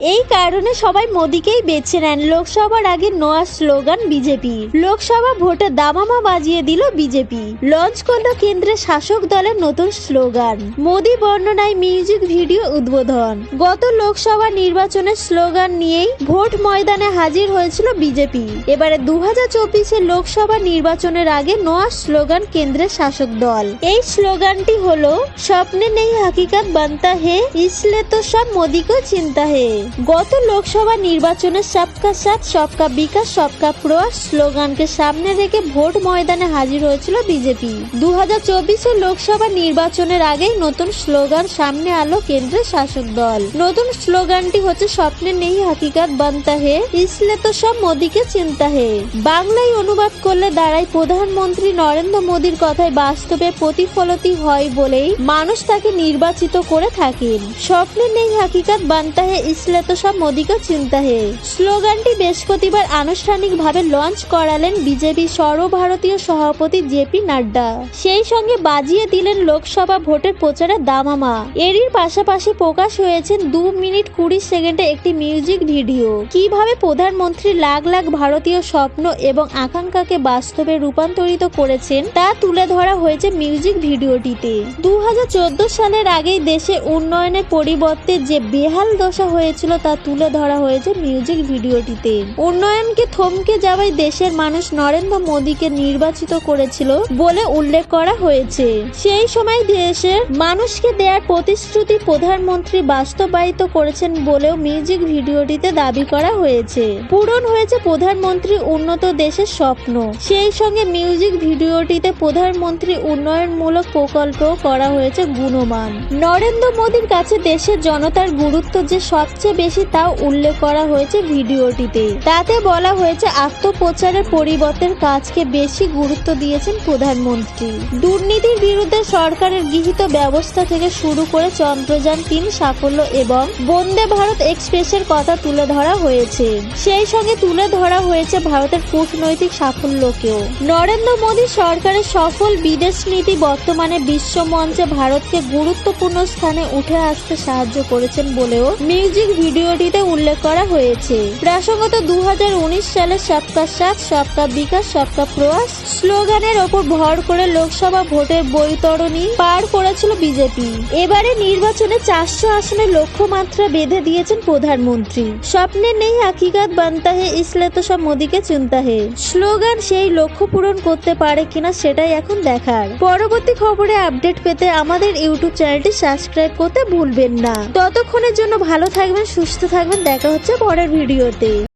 এই কারণে সবাই মোদিকেই বেছে নেন। লোকসভার আগে নোয়া স্লোগান বিজেপি। লোকসভা ভোটে দামামা বাজিয়ে দিল বিজেপি, লঞ্চ করলো কেন্দ্রের শাসক দলের নতুন স্লোগান। মোদি বর্ণনায় মিউজিক ভিডিও উদ্বোধন। গত লোকসভা নির্বাচনের স্লোগান নিয়েই ভোট ময়দানে হাজির হয়েছিল বিজেপি। এবারে 2024 লোকসভা নির্বাচনের আগে নোয়া স্লোগান কেন্দ্রের শাসক দল। এই স্লোগানটি হলো স্বপ্নে নেই হাকিকত বানতা হে, ইসলে তো সব মোদি কো চিন্তা হে। গত লোকসভা নির্বাচনে সবকা সাথ সবকা বিকাশ সবকা প্রয়াস স্লোগানকে সামনে রেখে ভোট ময়দানে হাজির হয়েছিল বিজেপি। 2024 লোকসভা নির্বাচনের আগেই নতুন স্লোগান সামনে আলো কেন্দ্রের শাসক দল। নতুন স্লোগানটি হচ্ছে স্বপ্নে নেই হাকিকত বানতা হে, ইসলে তো সব মোদিকে চিন্তা হে। বাংলায় অনুবাদ করলে দাঁড়ায় প্রধানমন্ত্রী নরেন্দ্র মোদীর কথায় বাস্তবে প্রতিফলিত হয় বলেই মানুষ তাকে নির্বাচিত করে থাকেন। স্বপ্নে নেই হাকিকত বানতা হে, ইসলে তো সব মোদিকে চিন্তা হে স্লোগানটি বৃহস্পতিবার আনুষ্ঠানিকভাবে লঞ্চ করালেন বিজেপি সর্বভারতীয় সভাপতি জেপি নাড্ডা। সেই সঙ্গে বাজিয়ে দিলেন লোকসভা ভোটের প্রচারের দামামা। এরই পাশাপাশি প্রকাশ হয়েছে 2 মিনিট 20 সেকেন্ডে একটি মিউজিক ভিডিও। কিভাবে প্রধানমন্ত্রী লাখ লাখ ভারতীয় স্বপ্ন এবং আকাঙ্ক্ষাকে বাস্তবে রূপান্তরিত করেছেন তা তুলে ধরা হয়েছে মিউজিক ভিডিওটিতে। 2014 সালের আগেই দেশে উন্নয়নের পরিবর্তে যে বেহাল দশা হয়েছিল তা তুলে ধরা হয়েছে মিউজিক ভিডিওটিতে। উন্নয়নকে থমকে যাওয়ায় দেশের মানুষ নরেন্দ্র মোদীকে নির্বাচিত করেছিল বলে উল্লেখ করা হয়েছে। সেই সময় দেশের মানুষকে দেওয়ার প্রতিশ্রুতি প্রধানমন্ত্রী বাস্তবায়িত করেছেন বলেও মিউজিক ভিডিওটিতে দাবি করা হয়েছে। পূরণ হয়েছে প্রধানমন্ত্রী উন্নত দেশের স্বপ্ন। সেই সঙ্গে মিউজিক ভিডিওটিতে প্রধানমন্ত্রী উন্নয়নমূলক প্রকল্প করা হয়েছে গুণমান। নরেন্দ্র মোদীর কাছে দেশের জনতার গুরুত্ব যে সবচেয়ে বেশি তাও উল্লেখ করা হয়েছে ভিডিওটিতে। তাতে বলা হয়েছে আত্মপ্রচারের পরিবর্তে কাজকে বেশি গুরুত্ব দিয়েছেন প্রধানমন্ত্রী। দুর্নীতির বিরুদ্ধে সরকারের গৃহীত ব্যবস্থা থেকে শুরু করে চন্দ্রযান 3 সাফল্য এবং বন্দে ভারত এক্সপ্রেসের কথা তুলে ধরা হয়েছে। সেই সঙ্গে তুলে ধরা হয়েছে ভারতের কূটনৈতিক সাফল্যকেও। নরেন্দ্র মোদী সরকারের সফল বিদেশ নীতি বর্তমানে বিশ্ব মঞ্চে ভারতকে গুরুত্বপূর্ণ স্থানে উঠে আসতে সাহায্য করেছেন বলেও মিউজিক ভিডিওটিতে উল্লেখ করা হয়েছে। প্রসঙ্গত 2019 সালে সবকা সাথ সবকা বিকাশ সবকা প্রয়াস স্লোগানের ওপর ভর করে লোকসভা ভোটের বৈতরণী পার করেছিল বিজেপি। এবারে নির্বাচনে 400 আসনে লক্ষ্যমাত্রা বেঁধে দিয়েছেন প্রধানমন্ত্রী। স্বপ্নে নেই হাকিকত বানতা হে, ইসলে তো সব মোদিকে চিন্তা হে স্লোগান সেই লক্ষ্য পূরণ করতে পারে কিনা সেটাই এখন দেখার। পরবর্তী খবরে আপডেট পেতে আমাদের ইউটিউব চ্যানেলটি সাবস্ক্রাইব করতে ভুলবেন না। ততক্ষণের জন্য ভালো থাকবেন, সুস্থ থাকবেন। দেখা হচ্ছে পরের ভিডিওতে।